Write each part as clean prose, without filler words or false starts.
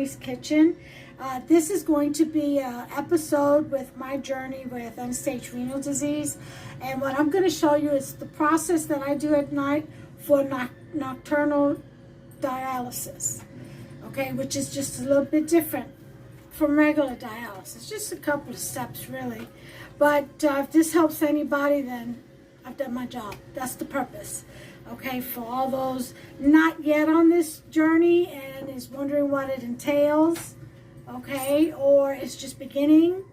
Mommy's Kitchen. This is going to be an episode with my journey with end-stage renal disease. And what I'm going to show you is the process that I do at night for nocturnal dialysis. Okay, which is just a little bit different from regular dialysis. Just a couple of steps, really. But if this helps anybody, then I've done my job. That's the purpose. Okay, for all those not yet on this journey and is wondering what it entails, okay, or it's just beginning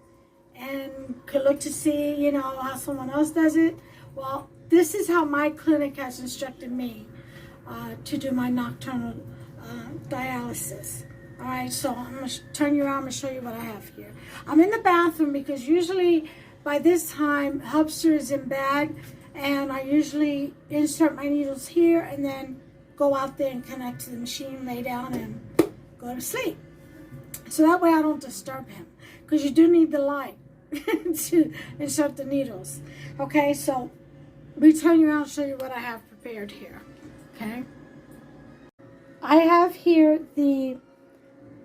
and could look to see, you know, how someone else does it. Well, this is how my clinic has instructed me to do my nocturnal dialysis. All right, so I'm going to turn you around and show you what I have here. I'm in the bathroom because usually by this time, Hubster is in bed, and I usually insert my needles here and then go out there and connect to the machine, lay down, and go to sleep. So that way I don't disturb him, because you do need the light to insert the needles. Okay, so we turn you around and show you what I have prepared here. Okay, I have here the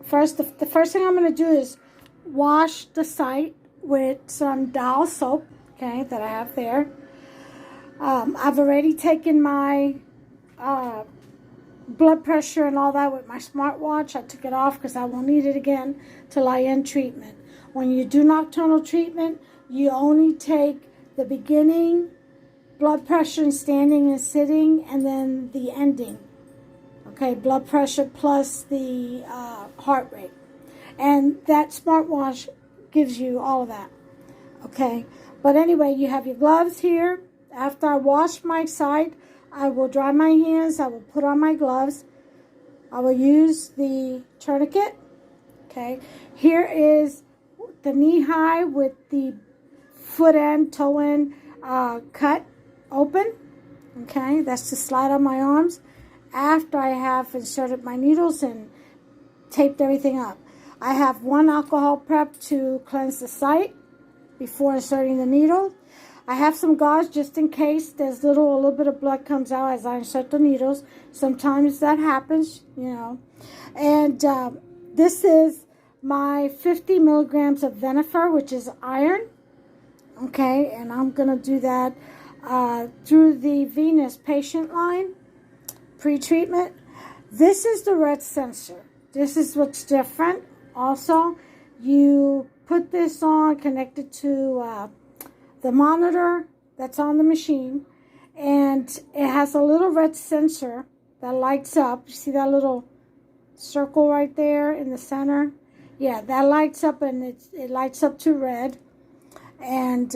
first thing I'm going to do is wash the site with some Dial soap, okay, that I have there. I've already taken my blood pressure and all that with my smartwatch. I took it off because I won't need it again till I end treatment. When you do nocturnal treatment, you only take the beginning blood pressure and standing and sitting, and then the ending. Okay, blood pressure plus the heart rate. And that smartwatch gives you all of that. Okay, but anyway, you have your gloves here. After I wash my site, I will dry my hands. I will put on my gloves. I will use the tourniquet. Okay, here is the knee high with the foot end, toe end cut open. Okay, that's to slide on my arms after I have inserted my needles and taped everything up. I have one alcohol prep to cleanse the site before inserting the needle. I have some gauze just in case there's a little bit of blood comes out as I insert the needles. Sometimes that happens, you know. And this is my 50 milligrams of Venifer, which is iron. Okay, and I'm going to do that through the venous patient line, pre-treatment. This is the red sensor. This is what's different. Also, you put this on, connected to the monitor that's on the machine, and it has a little red sensor that lights up. You see that little circle right there in the center? Yeah, that lights up, and it lights up to red. And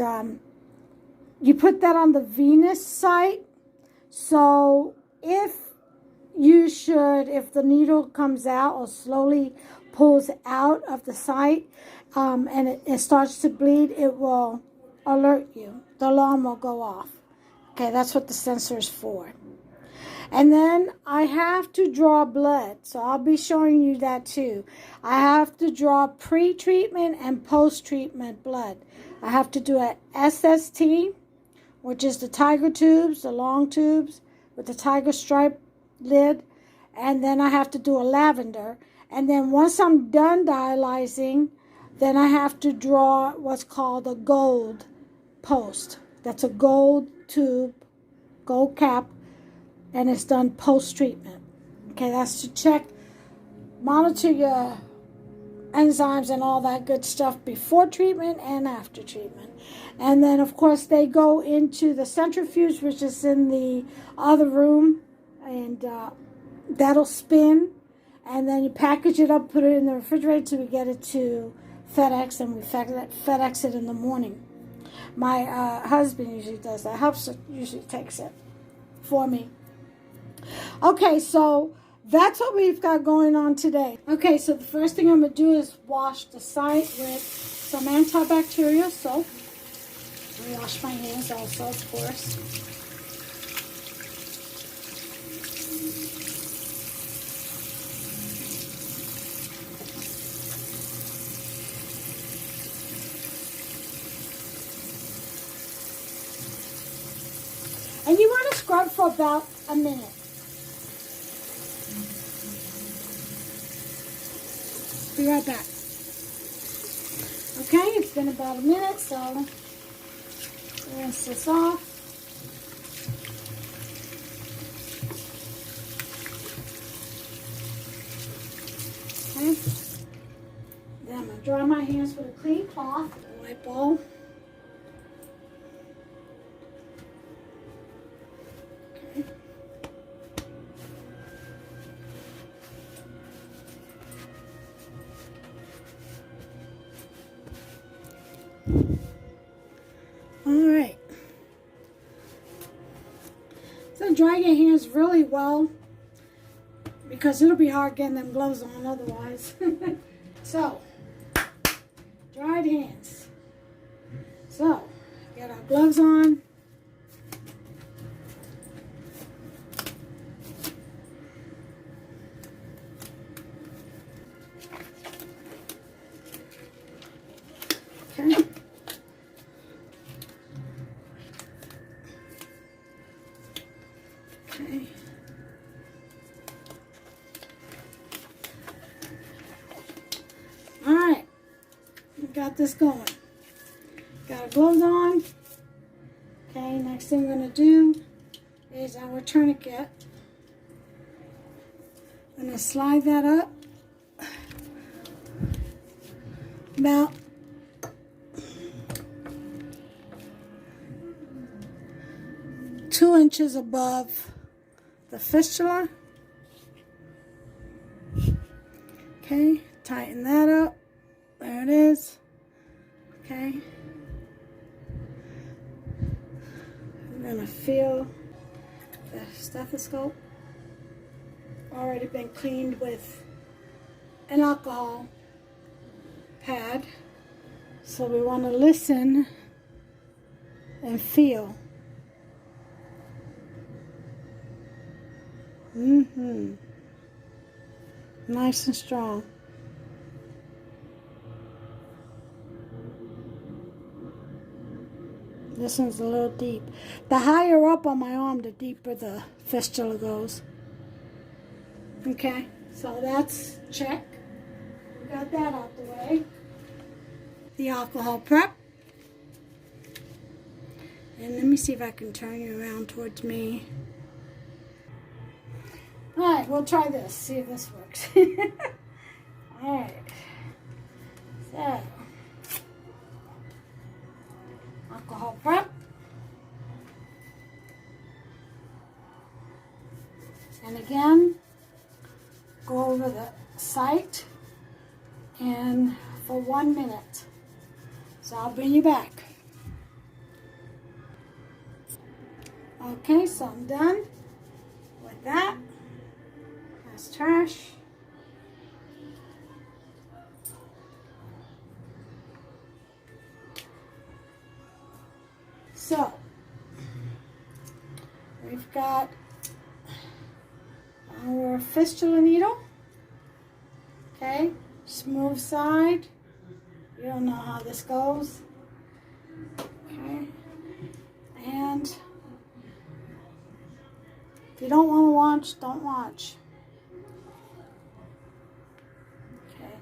you put that on the venous site. So if the needle comes out or slowly pulls out of the site and it starts to bleed, it will alert you. The alarm will go off. Okay, that's what the sensor is for. And then I have to draw blood, so I'll be showing you that too. I have to draw pre-treatment and post-treatment blood. I have to do a SST, which is the tiger tubes, the long tubes with the tiger stripe lid, and then I have to do a lavender. And then once I'm done dialyzing, then I have to draw what's called a gold post. That's a gold tube, gold cap, and it's done post-treatment. Okay, that's to check, monitor your enzymes and all that good stuff before treatment and after treatment. And then, of course, they go into the centrifuge, which is in the other room, and that'll spin. And then you package it up, put it in the refrigerator till we get it to FedEx, and we FedEx it in the morning. My husband usually does that. Hubster usually takes it for me. Okay, so that's what we've got going on today. Okay, so the first thing I'm going to do is wash the site with some antibacterial soap. I wash my hands also, of course. And you want to scrub for about a minute. be right back. Okay, it's been about a minute, so rinse this off. Okay. Then I'm going to dry my hands with a clean cloth, a white ball. Okay. All right. So dry your hands really well, because it'll be hard getting them gloves on otherwise. So, dried hands. So, get our gloves on. Okay. Okay. All right, we got this going. Got our gloves on. Okay, next thing we're going to do is our tourniquet. I'm going to slide that up about two inches above the fistula. Okay, tighten that up. There it is. Okay. I'm gonna feel the stethoscope. Already been cleaned with an alcohol pad. So we want to listen and feel. Nice and strong. This one's a little deep. The higher up on my arm, the deeper the fistula goes. Okay, so that's check. We got that out the way. The alcohol prep. And let me see if I can turn you around towards me. Alright, we'll try this, see if this works. Alright. So, alcohol prep. And again, go over the site and for 1 minute. So I'll bring you back. Okay, so I'm done with that. That's trash. So, we've got our fistula needle. Okay, smooth side. You don't know how this goes. Okay, and if you don't want to watch, don't watch. Okay.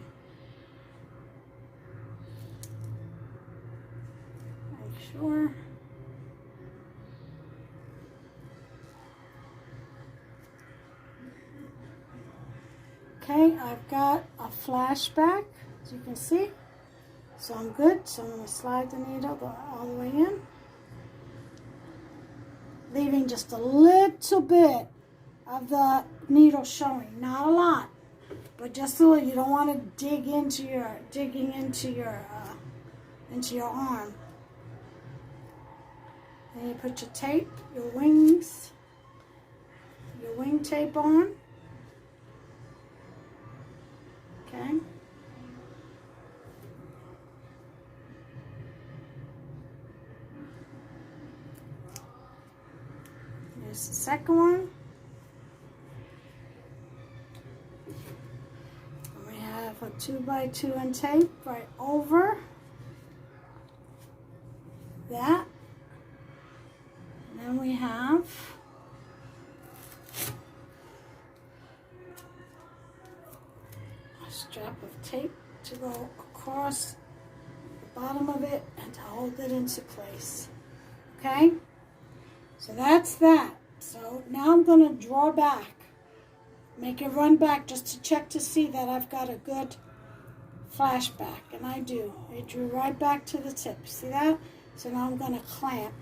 Make sure. Okay, I've got a flashback, as you can see. So I'm good. So I'm going to slide the needle all the way in, leaving just a little bit of the needle showing, not a lot, but just a little. You don't want to dig into your arm. Then you put your tape, your wing tape on. Okay. Here's the second one. And we have a 2x2 in tape right over that. And then we have a strap of tape to go across the bottom of it and to hold it into place. Okay? So that's that. So now I'm going to draw back. Make it run back just to check to see that I've got a good flashback. And I do. It drew right back to the tip. See that? So now I'm going to clamp.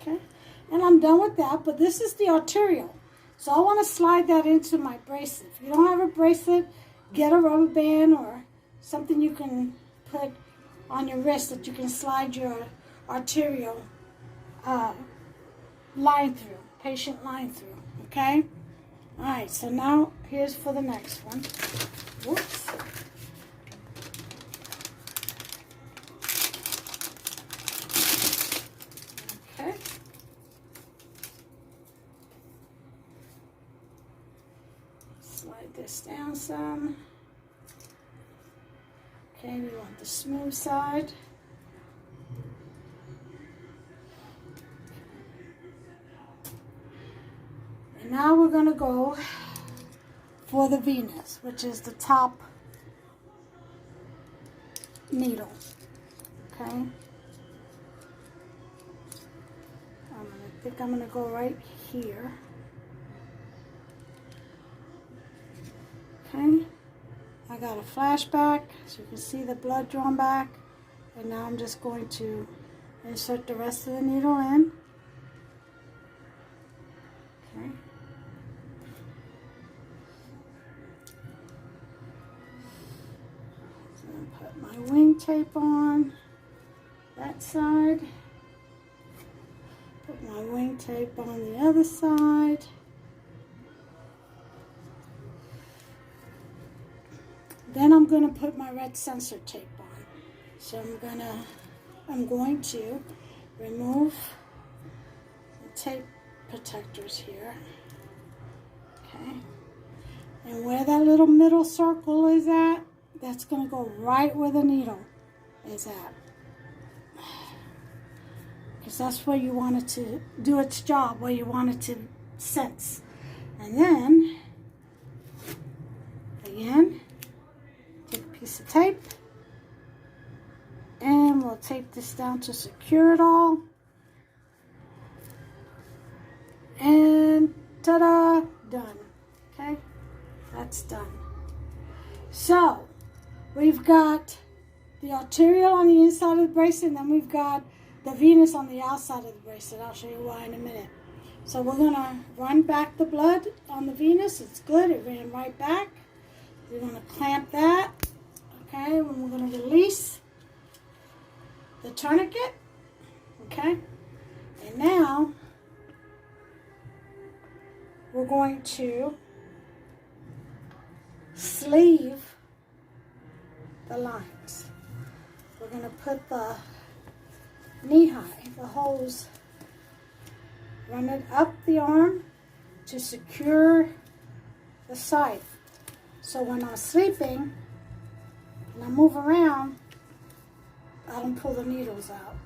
Okay? And I'm done with that, but this is the arterial. So I want to slide that into my bracelet. If you don't have a bracelet, get a rubber band or something you can put on your wrist that you can slide your arterial line through, patient line through, okay? All right, so now here's for the next one. Whoops. Okay. Slide this down some. Okay, we want the smooth side. And now we're going to go for the venous, which is the top needle. Okay? I think I'm going to go right here. Okay? I got a flashback, so you can see the blood drawn back. And now I'm just going to insert the rest of the needle in. Okay. So I put my wing tape on that side. Put my wing tape on the other side. Then I'm going to put my red sensor tape on. So I'm going to remove the tape protectors here. Okay. And where that little middle circle is at, that's going to go right where the needle is at. Because that's where you want it to do its job, where you want it to sense. And then, again, take a piece of tape. And we'll tape this down to secure it all. And ta-da, done. Okay, that's done. So, we've got the arterial on the inside of the bracelet, and then we've got the venous on the outside of the bracelet. I'll show you why in a minute. So we're going to run back the blood on the venous. It's good. It ran right back. We're going to clamp that. Okay, and we're going to release the tourniquet. Okay, and now we're going to sleeve the lines. We're going to put the knee high, the hose, run it up the arm to secure the side. So when I'm sleeping and I move around, I don't pull the needles out.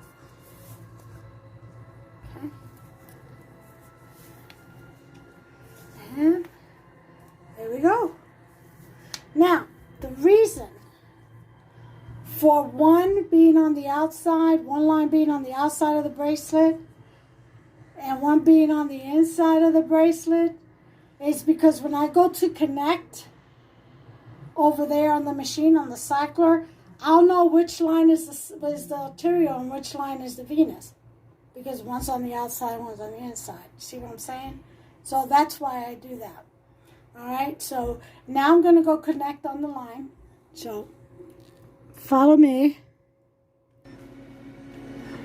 Okay. And there we go. Now, the reason for one being on the outside, one line being on the outside of the bracelet, and one being on the inside of the bracelet is because when I go to connect over there on the machine, on the cycler, I'll know which line is the arterial and which line is the venous. Because one's on the outside, one's on the inside. See what I'm saying? So that's why I do that. Alright, so now I'm going to go connect on the line. So, follow me.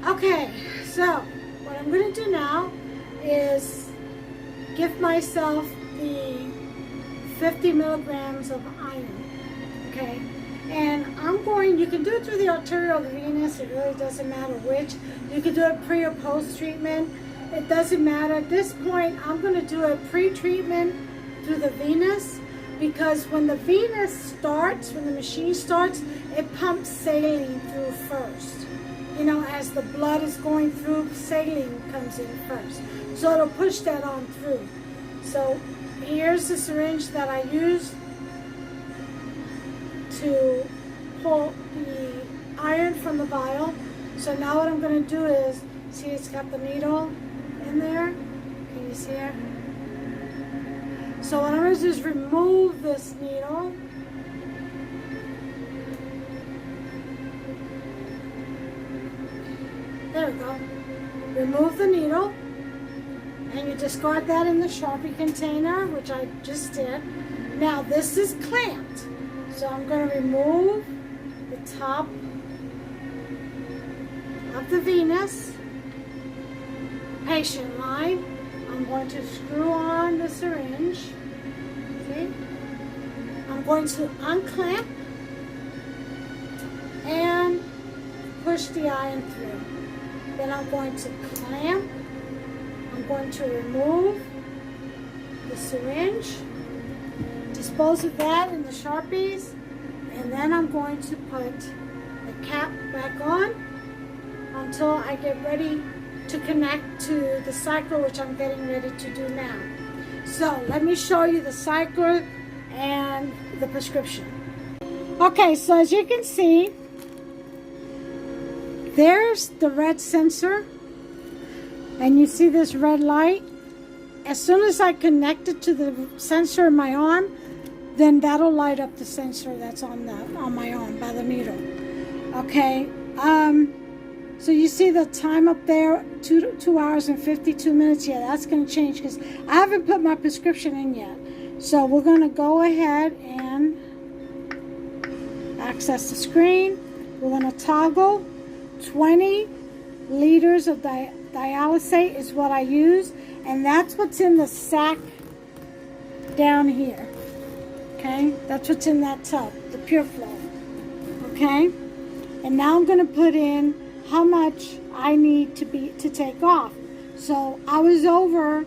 Okay, so what I'm going to do now is give myself the 50 milligrams of iron. Okay? And you can do it through the arterial or the venous. It really doesn't matter which. You can do it pre or post treatment. It doesn't matter. At this point, I'm going to do a pre-treatment through the venous because when the venous starts, when the machine starts, it pumps saline through first. You know, as the blood is going through, saline comes in first. So it'll push that on through. So here's the syringe that I use. to pull the iron from the vial. So now what I'm going to do is, see it's got the needle in there? Can you see it? So what I'm going to do is remove this needle. There we go. Remove the needle. And you discard that in the Sharpie container, which I just did. Now this is clamped. So I'm going to remove the top of the venous patient line. I'm going to screw on the syringe. See? I'm going to unclamp and push the iron through. Then I'm going to clamp. I'm going to remove the syringe, dispose of that in the Sharpies, and then I'm going to put the cap back on until I get ready to connect to the cycler, which I'm getting ready to do now. So let me show you the cycler and the prescription. Okay, so as you can see, there's the red sensor, and you see this red light. As soon as I connect it to the sensor in my arm, then that'll light up the sensor that's on my arm by the needle. Okay, so you see the time up there, 2 hours and 52 minutes. Yeah, that's going to change because I haven't put my prescription in yet. So we're going to go ahead and access the screen. We're going to toggle 20 liters of dialysate is what I use, and that's what's in the sack down here. Okay, that's what's in that tub, the pure flow. Okay, and now I'm going to put in how much I need to take off. So I was over,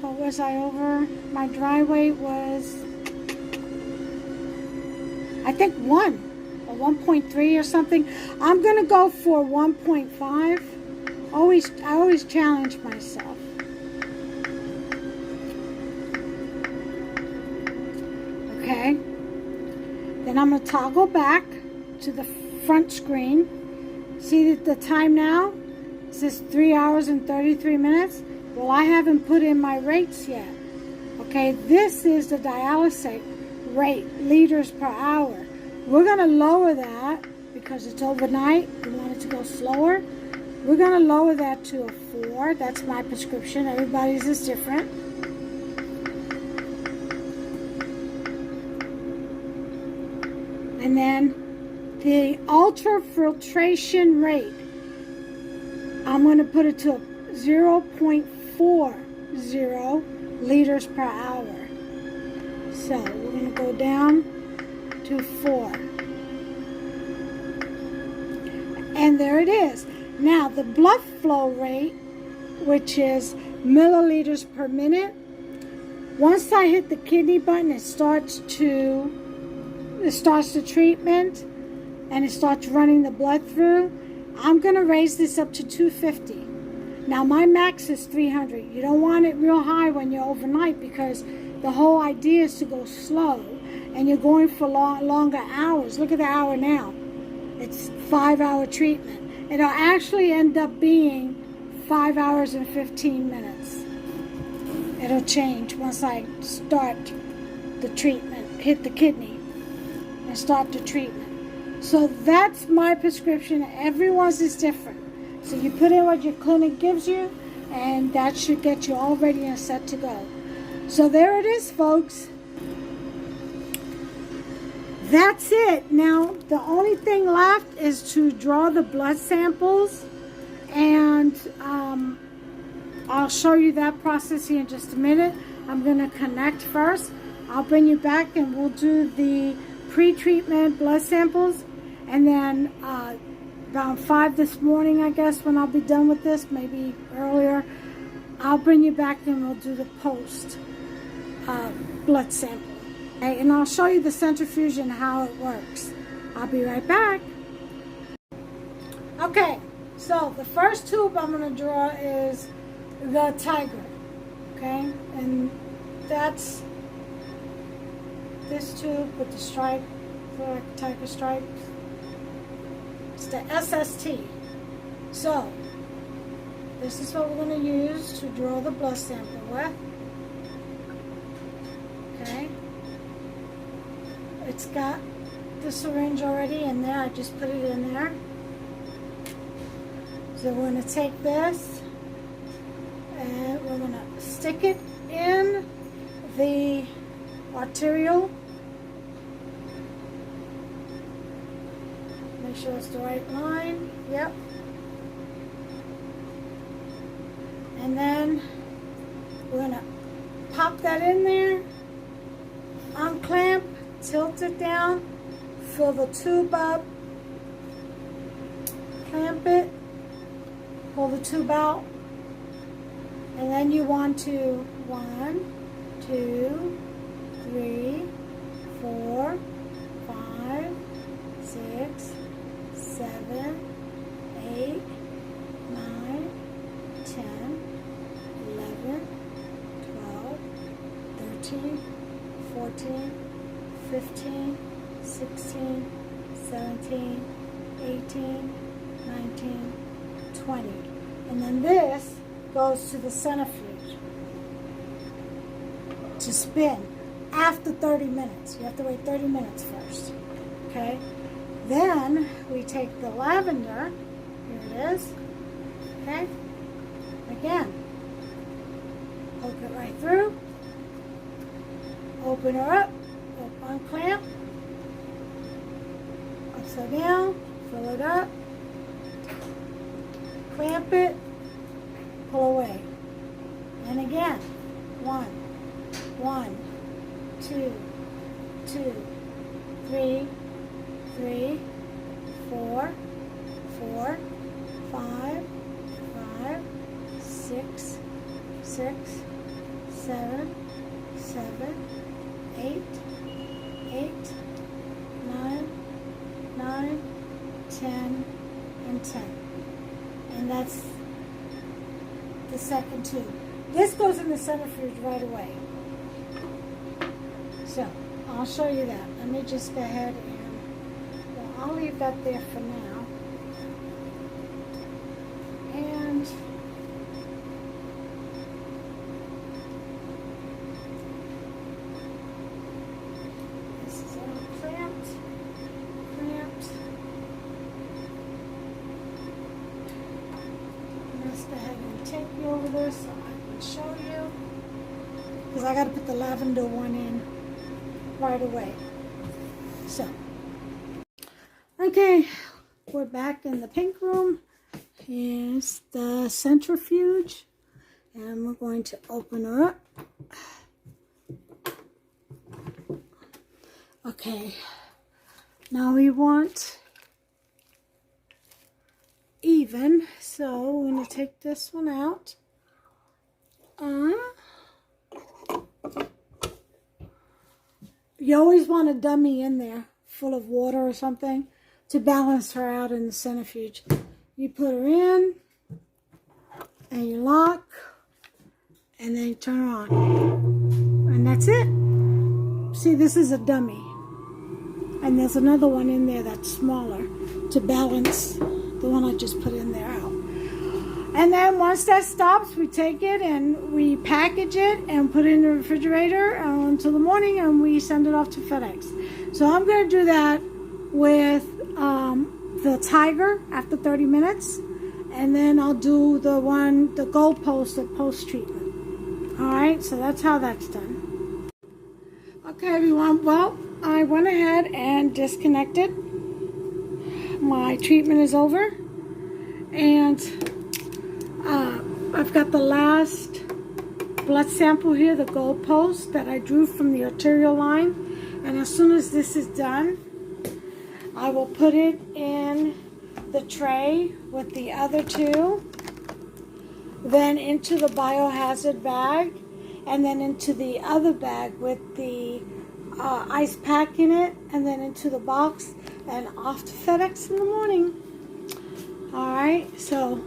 what was I over? My dry weight was, I think 1.3 or something. I'm going to go for 1.5. I always challenge myself. Okay. Then I'm going to toggle back to the front screen. See the time now? It says 3 hours and 33 minutes. Well, I haven't put in my rates yet. Okay, this is the dialysate rate, liters per hour. We're going to lower that because it's overnight. We want it to go slower. We're going to lower that to a 4. That's my prescription. Everybody's is different. And then the ultrafiltration rate, I'm going to put it to 0.40 liters per hour. So we're going to go down to 4. And there it is. Now the blood flow rate, which is milliliters per minute, once I hit the kidney button, it starts the treatment and it starts running the blood through. I'm going to raise this up to 250. Now my max is 300. You don't want it real high when you're overnight because the whole idea is to go slow and you're going for longer hours. Look at the hour now. It's 5-hour treatment. It'll actually end up being 5 hours and 15 minutes. It'll change once I start the treatment, hit the kidney and start the treatment. So that's my prescription. Everyone's is different. So you put in what your clinic gives you and that should get you all ready and set to go. So there it is, folks. That's it. Now, the only thing left is to draw the blood samples, and I'll show you that process here in just a minute. I'm going to connect first. I'll bring you back and we'll do the pre-treatment blood samples, and then around 5 this morning, I guess, when I'll be done with this, maybe earlier, I'll bring you back and we'll do the post blood sample. Okay, and I'll show you the centrifuge and how it works. I'll be right back. Okay, so the first tube I'm going to draw is the tiger. Okay, and that's this tube with the stripe, like a tiger stripe. It's the SST. So, this is what we're going to use to draw the blood sample with. Okay. It's got the syringe already in there. I just put it in there. So we're going to take this and we're going to stick it in the arterial. Make sure it's the right line. Yep. And then we're going to pop that in there, unclamp, tilt it down, fill the tube up, clamp it, pull the tube out, and then you want to 1, 2, 3, 4, 5, 6, 7, 8, 9, 10, 11, 12, 13, 14, 15, 16, 17, 18, 19, 20. And then this goes to the centrifuge to spin after 30 minutes. You have to wait 30 minutes first. Okay? Then we take the lavender. Here it is. Okay? Again, poke it right through. Open her up. Unclamp. Upside down. Fill it up. Clamp it. Pull away. And again. 1, 1, 2, 2, 3, 3, 4, 4, 5, 5, 6, 6, 7, 7, 8, 8, 9, 9, 10, and 10. And that's the second tube. This goes in the centrifuge right away. So, I'll show you that. Let me just go ahead and, well, I'll leave that there for now. And this is all clamped. Let's go ahead and take you over there so I can show you. Because I got to put the lavender one in right away. So, okay, we're back in the pink room. Here's the centrifuge. And we're going to open her up. Okay, now we want even, so we're going to take this one out. You always want a dummy in there full of water or something to balance her out in the centrifuge. You put her in and you lock and then you turn her on. And that's it. See, this is a dummy. And there's another one in there that's smaller to balance the one I just put in there out. And then once that stops, we take it and we package it and put it in the refrigerator until the morning, and we send it off to FedEx. So I'm going to do that with the Tiger after 30 minutes, and then I'll do the Gold Post at post-treatment. All right, so that's how that's done. Okay, everyone, well, I went ahead and disconnected. My treatment is over, and I've got the last blood sample here, the Gold Post that I drew from the arterial line. And as soon as this is done, I will put it in the tray with the other two, then into the biohazard bag, and then into the other bag with the ice pack in it, and then into the box and off to FedEx in the morning. Alright, so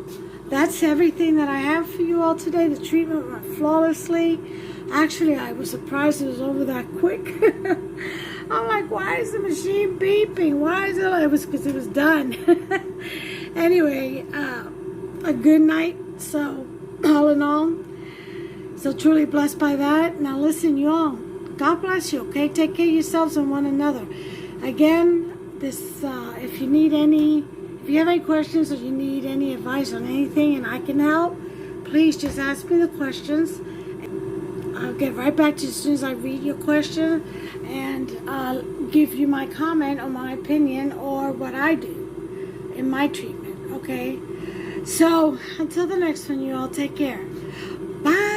that's everything that I have for you all today. The treatment went flawlessly. Actually, I was surprised it was over that quick. I'm like, why is the machine beeping? Why is it? It was because it was done. Anyway, a good night. So, all in all, so truly blessed by that. Now, listen, you all. God bless you. Okay, take care of yourselves and one another. Again, this if you need any. If you have any questions or you need any advice on anything and I can help, please just ask me the questions. I'll get right back to you as soon as I read your question and I'll give you my comment or my opinion or what I do in my treatment, okay? So, until the next one, you all take care. Bye!